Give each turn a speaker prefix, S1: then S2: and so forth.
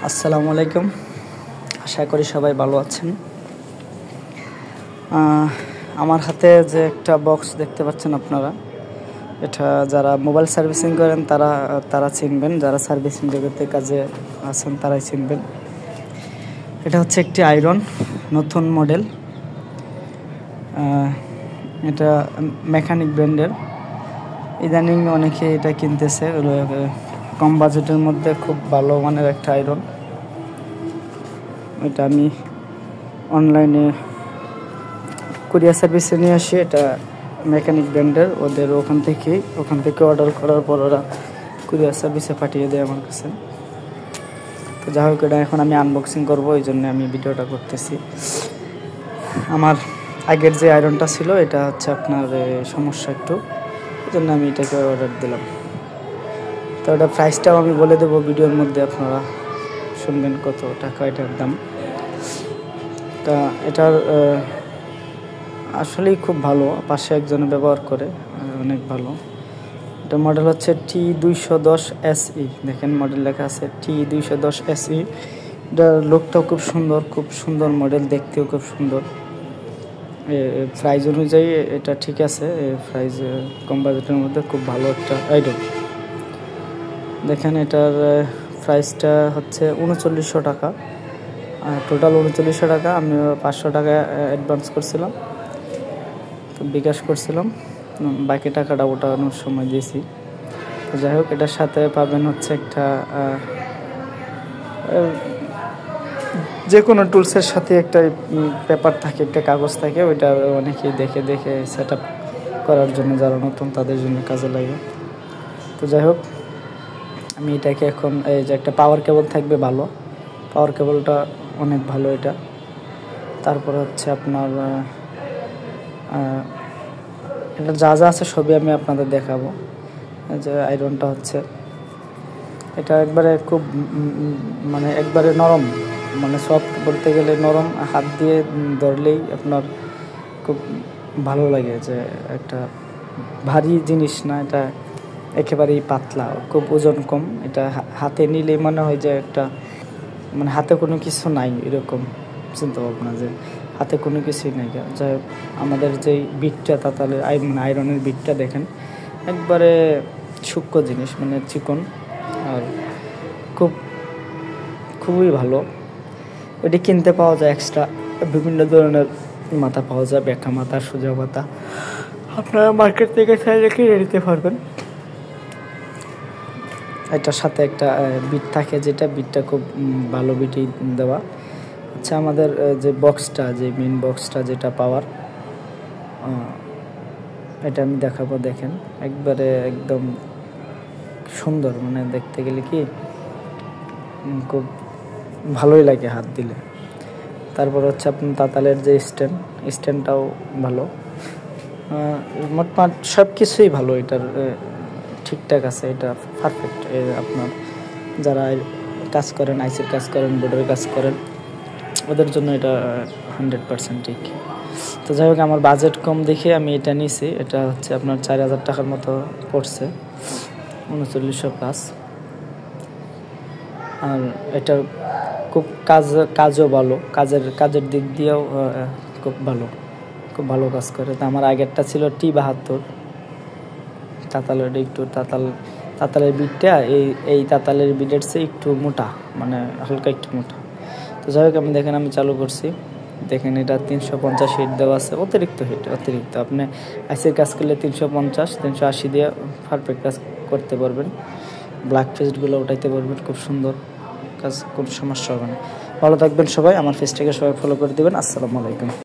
S1: আসসালামু আলাইকুম। আশা করি সবাই ভালো আছেন। আমার হাতে যে একটা বক্স দেখতে পাচ্ছেন আপনারা, এটা যারা মোবাইল সার্ভিসিং করেন তারা চিনবেন, যারা সার্ভিসিং জগতে কাজে আছেন তারাই চিনবেন। এটা হচ্ছে একটি আয়রন, নতুন মডেল। এটা মেকানিক ব্র্যান্ডের। ইদানিং অনেকে এটা কিনতেছে। কম বাজেটের মধ্যে খুব ভালো মানের একটা আয়রন। এটা আমি অনলাইনে কুরিয়ার সার্ভিসে নিয়ে আসি। এটা মেকানিক ব্র্যান্ডের, ওখান থেকে অর্ডার করার পর ওরা কুরিয়ার সার্ভিসে পাঠিয়ে দেয় আমার কাছে। তো যাই হোক, এটা এখন আমি আনবক্সিং করবো, এই জন্য আমি ভিডিওটা করতেছি। আমার আগের যে আয়রনটা ছিল এটা হচ্ছে আপনার সমস্যা একটু, এই জন্য আমি এটাকে অর্ডার দিলাম। তো এটা প্রাইসটাও আমি বলে দেবো ভিডিওর মধ্যে, আপনারা শুনবেন কত টাকা এটার দাম। তা এটার আসলেই খুব ভালো, পাশে একজনে ব্যবহার করে, অনেক ভালো। এটা মডেল হচ্ছে T210 SE। দেখেন মডেল লেখা আছে T210 SE। এটার লুকটাও খুব সুন্দর মডেল, দেখতেও খুব সুন্দর। প্রাইস অনুযায়ী এটা ঠিক আছে, প্রাইস কম বাজেটের মধ্যে খুব ভালো একটা আইটেম। দেখেন এটার প্রাইসটা হচ্ছে 3900 টাকা, টোটাল 3900 টাকা। আমি 500 টাকা অ্যাডভান্স করছিলাম, তো বিকাশ করছিলাম, বাকি টাকাটা ওঠানোর সময় দিয়েছি। তো যাই হোক, এটার সাথে পাবেন হচ্ছে একটা যে কোনো টুলসের সাথে একটা পেপার থাকে, একটা কাগজ থাকে, ওইটা অনেকেই দেখে সেট আপ করার জন্য, যারা নতুন তাদের জন্য কাজে লাগে। তো যাই হোক, আমি এটাকে এখন এই যে একটা পাওয়ার কেবল থাকবে, ভালো পাওয়ার কেবলটা অনেক ভালো এটা। তারপরে হচ্ছে আপনার এটা যা আছে সবই আমি আপনাদের দেখাবো। যে আয়রনটা হচ্ছে এটা একবারে খুব একবারে নরম, সফট বলতে গেলে নরম, হাত দিয়ে ধরলেই আপনার খুব ভালো লাগে। যে একটা ভারী জিনিস না, এটা একেবারেই পাতলা, খুব ওজন কম। এটা হাতে নিলেই মনে হয় যে একটা হাতে কোনো কিছু নাই, এরকম চিন্তা ভাবনা যে হাতে কোনো কিছুই নাই। যাই হোক, আমাদের যেই বিটটা তাতালের আয়রনের বিটটা দেখেন, একবারে সূক্ষ্ম জিনিস, চিকন, আর খুবই ভালো। ওইটি কিনতে পাওয়া যায় এক্সট্রা, বিভিন্ন ধরনের মাথা পাওয়া যায়, ব্যাখ্যা মাথা, সোজা মাথা, আপনারা মার্কেট থেকে চাইলে কিনে নিতে পারবেন। এটার সাথে একটা বিট থাকে, যেটা বিটটা খুব ভালো বিটই দেওয়া। আচ্ছা, আমাদের যে বক্সটা, যে মেন বক্সটা যেটা পাওয়ার, এটা আমি দেখাবো। দেখেন একবারে একদম সুন্দর, দেখতে গেলে কি খুব ভালোই লাগে হাত দিলে। তারপর হচ্ছে আপনার তাতালের যে স্ট্যান্ডটাও ভালো। মোটমাট সব কিছুই ভালো, এটার ঠিকঠাক আছে, এটা পারফেক্ট। আপনার যারা কাজ করেন, আইসির কাজ করেন, বোর্ডের কাজ করেন, ওদের জন্য এটা 100% ঠিক। তো যাই হোক, আমার বাজেট কম দেখে আমি এটা নিয়েছি। এটা হচ্ছে আপনার 4000 টাকার মতো পড়ছে, 3900 প্লাস। আর এটা খুব কাজও ভালো, কাজের দিক দিয়েও খুব ভালো কাজ করে। তো আমার আগেরটা ছিল T72 তাতালের, একটু তাতালের বিটটা এই তাতালের বিটের চেয়ে একটু মোটা, হালকা একটু মোটা। তো যাই হোক, আমি চালু করছি। দেখেন এটা 350 হিট দেওয়া আছে, অতিরিক্ত আপনি আইসির কাজ করলে 350-380 দিয়ে পারফেক্ট কাজ করতে পারবেন। ব্ল্যাক ফেসগুলো উঠাইতে পারবেন, খুব সুন্দর কাজ, কোনো সমস্যা হবে না। ভালো থাকবেন সবাই, আমার ফেসটাকে সবাই ফলো করে দেবেন। আসসালামু আলাইকুম।